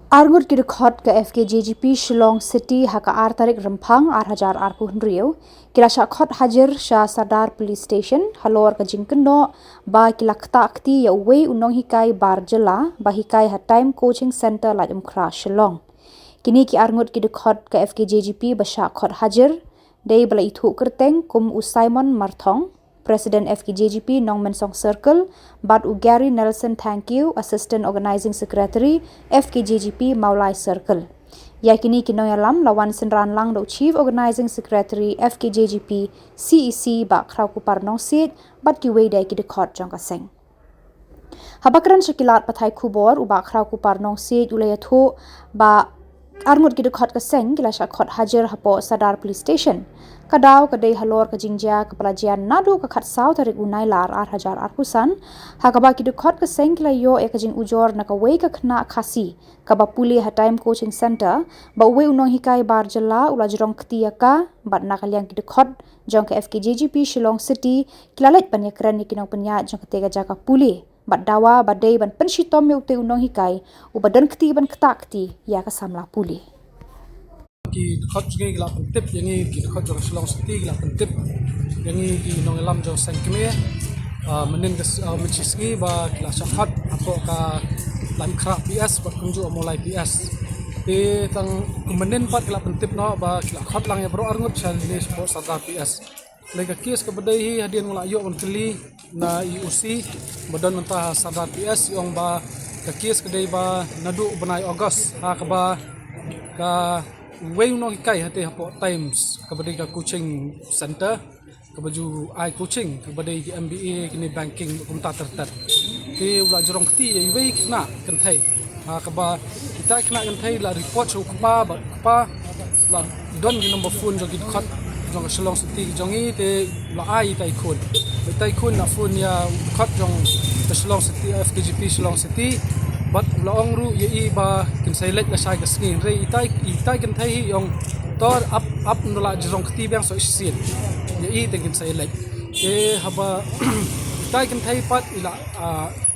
Argut kidukot ke FKJGP Shillong City haka tarik rempang hajar pun riu kila syakot hajar Shah Sardar Police Station halor ke jingkeno ba kila kta akti ya uwe unong hikai bar jela ba hikai time coaching center la umkra Shillong. Kini ki argut kidukot ke FKJGP ba syakot hajar dei bala itu kerteng kum Simon Marthong President FKJGP Nong Mensong Circle, Bad Gary Nelson Thank you, Assistant Organizing Secretary FKJGP Maulai Circle. Yakini kinoy alam lawan senran lang do Chief Organizing Secretary FKJGP CEC ba kraw ku parnong sit bat ki wei dai ki dekot jong kaseng. Habakran syakilat pathai kubor uba kraw ku parnong sit ulayathu ba arngut ki dekot kaseng kila syakot hajar hapo Sadar Police Station. Kadau kadai halor ke jingja ke pelajian nadu ke khat sau tarik unai lar hajar pusan hakaba ki dekot ke seng kila yo e ke jing ujor na ka wei ke kena khasi kaba puli time coaching center ba we unong hikai bar jela ula jrong ktia ka bat na kaliang ki dekot jong ke FKJGP Shillong City kila lek pan yakran ni kinong penya jong ke tega jaka puli bat dawa badai ban penshitom me ute unong hikai u badan kti ban ktakti ya ka samla puli ki khot ngi la tip yangi ki khot jong Shillong City la tip yangi ki nong lam jong sangkme menin ke mechiski ba la syakhat apo ka lam kra PS ba kunju mulai PS te tang menin pat la tip no ba la khot lang ya bro arngut chal ni sport Sadar PS lega kes ke bedai hadian ngla yo menteli na IUC badan mentah Sadar PS yong ba ke kes ke dai ba nadu benai Ogos ha ka ba ka way no kai hate hapo times kabadi ka coaching center kabaju ai coaching kabadi ki MBA kini banking kumta tertat ke ula jorong kti ye way kena kenthai ha kaba kita kena kenthai la report chu kpa la don ki number phone jogi khat jong Shillong City jongi te la ai tai khun na phone ya khat jong Shillong City FKJP Shillong City bat laong ru ye ba kin select la sai ka skin re itai kan thai yong tor up nula jrong khti bang so isin ye kin select ke haba itai kan thai pat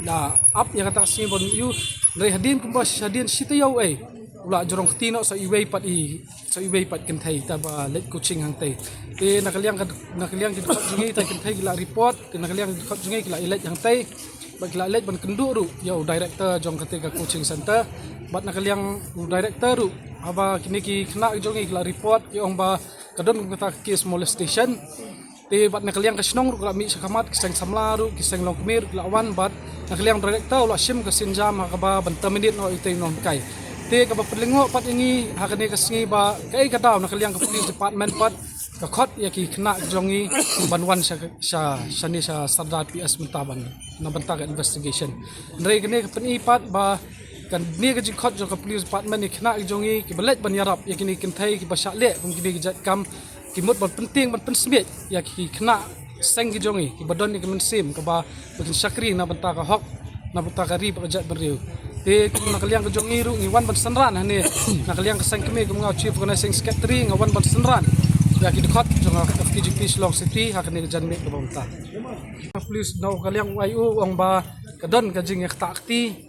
la up ya kata sin bon yu re hadin kumba hadin sitayo ula jrong khti no so iwei pat kan thai ta ba let coaching hang tai te nakaliang ki khot jungi ta kan thai la report te nakaliang ki khot jungi la elect hang tai bagla let ban kendu ru yo director jong ketika coaching center bat nakaliang director ru aba kini ki kena jongi la report ki ong ba kadon kata case molestation te bat nakaliang ka snong ru la mi sakamat kiseng samla ru kiseng longmir la wan bat nakaliang director la sim ka sinjam ka ba ban terminate no ite no kai te ka ba pelingo pat ingi hakane ka singi ba kai ka daw nakaliang ka police department pat ka khot ya ki kena jongi banwan sha Sardar PS mentaban na bantag investigation ndre gene penipat ba kan ni ka khot jo ka police department ni kena jongi ki belet ban yarap ya kini kenthai ki basha le kum kini jat kam ki mut ban penting ban pensmit ya ki kena seng ki jongi ki badon ni ki mensim ka ba bikin syakri na bantag ka hok na bantag ka ri ba jat beriu te nakaliang ka jongi ru ngiwan ban sanran hani nakaliang ka seng kemi kum ngau chief organizing secretary ngawan ban sanran ya ki dekat jong FKJP Shillong City hakane janme ke bawta police no kaliang ayu ong ba kadon ka jing yak takti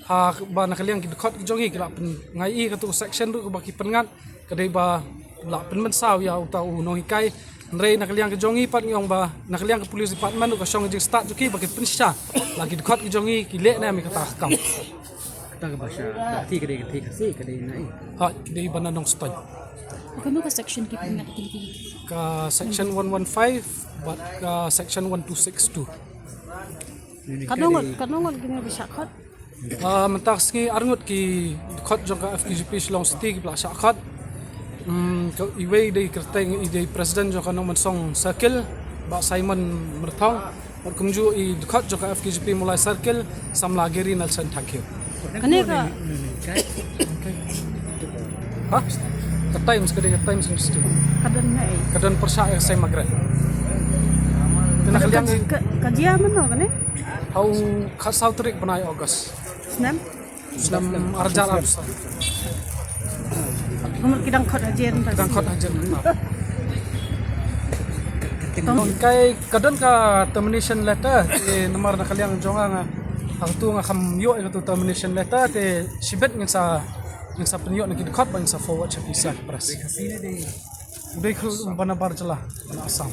ha ba nakaliang ki dekat jongi kila pen ngai ka tu section ru ba ki pengat kadai ba la pen men saw ya utau no hikai ndrei nakaliang ka jongi pat ngong ba nakaliang ka police department ka song jing start juki ba ki pensha lagi dekat ki jongi ki le na mi kata kam kata ka basha dati kadai nai ha dei bananong stad kamu ke section ki pengat tinggi ka section 115 but ka section 1262 kanong gini bisa khot mentak ski arngut ki khot jong ka FKJP Shillong City ki plasha khot ka iwei dei kerteng idei president jong ka Nong Mensong Circle ba Simon Marthong bat kumju i khot jong ka FKJP Mulai Circle samla Gary Nelson Thank you kane ka ha ka times industry kadon na kadon persa saya magret kena kaliang kajian mana kane hau khasau trik banai Ogos senam arjal absa nomor kidang khot hajen dan khot hajen kai kadon ka termination letter te nomor nakaliang jonga nga hang tu nga kham yo ka tu termination letter te sibet ngin sa Yang sa penyok nak dekat bang sa forward cek isa pres. Udah kalau bana bar celah bana asam.